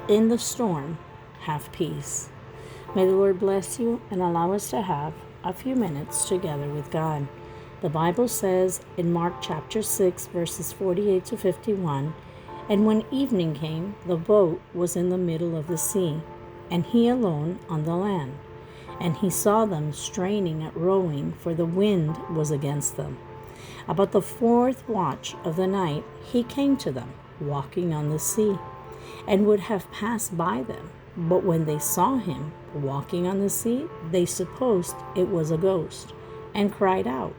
in the storm, have peace. May the Lord bless you and allow us to have a few minutes together with God. The Bible says in Mark chapter 6, verses 48 to 51, "And when evening came, the boat was in the middle of the sea, and he alone on the land. And he saw them straining at rowing, for the wind was against them. About the fourth watch of the night he came to them, walking on the sea, and would have passed by them. But when they saw him walking on the sea, they supposed it was a ghost, and cried out.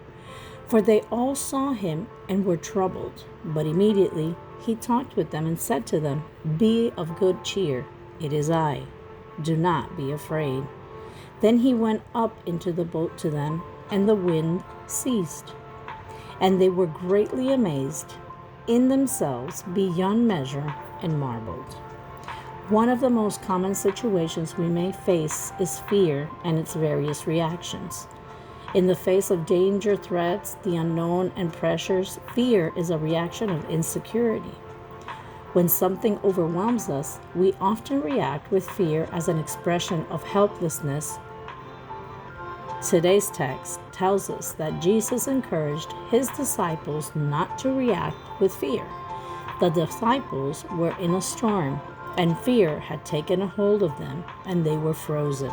For they all saw him and were troubled. But immediately he talked with them and said to them, 'Be of good cheer, it is I. Do not be afraid.' Then he went up into the boat to them, and the wind ceased. And they were greatly amazed in themselves beyond measure and marveled." One of the most common situations we may face is fear and its various reactions. In the face of danger, threats, the unknown, and pressures, fear is a reaction of insecurity. When something overwhelms us, we often react with fear as an expression of helplessness. Today's text tells us that Jesus encouraged his disciples not to react with fear. The disciples were in a storm, and fear had taken a hold of them, and they were frozen.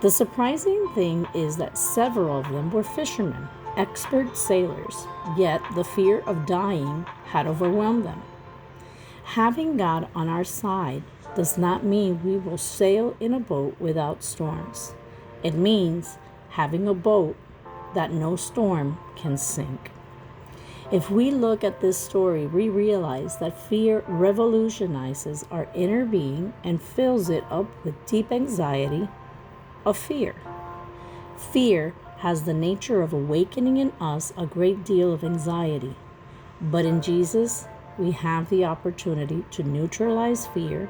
The surprising thing is that several of them were fishermen, expert sailors, yet the fear of dying had overwhelmed them. Having God on our side does not mean we will sail in a boat without storms. It means having a boat that no storm can sink. If we look at this story, we realize that fear revolutionizes our inner being and fills it up with deep anxiety of fear. Fear has the nature of awakening in us a great deal of anxiety. But in Jesus, we have the opportunity to neutralize fear,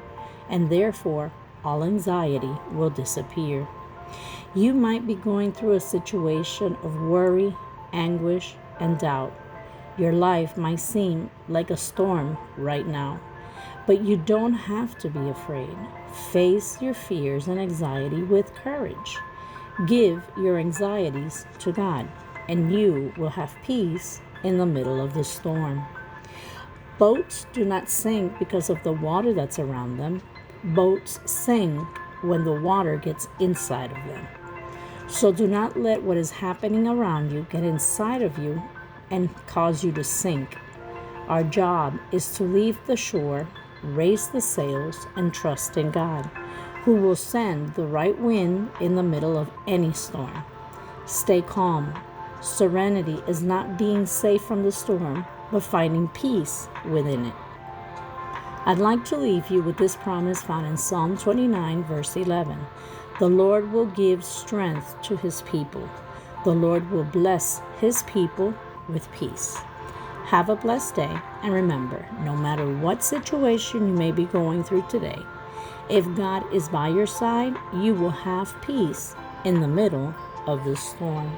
and therefore all anxiety will disappear. You might be going through a situation of worry, anguish, and doubt. Your life might seem like a storm right now, but you don't have to be afraid. Face your fears and anxiety with courage. Give your anxieties to God, and you will have peace in the middle of the storm. Boats do not sink because of the water that's around them. Boats sink when the water gets inside of them. So do not let what is happening around you get inside of you and cause you to sink. Our job is to leave the shore, raise the sails, and trust in God, who will send the right wind in the middle of any storm. Stay calm. Serenity is not being safe from the storm, but finding peace within it. I'd like to leave you with this promise found in Psalm 29, verse 11. The Lord will give strength to his people. The Lord will bless his people with peace. Have a blessed day, and remember, no matter what situation you may be going through today, if God is by your side, you will have peace in the middle of the storm.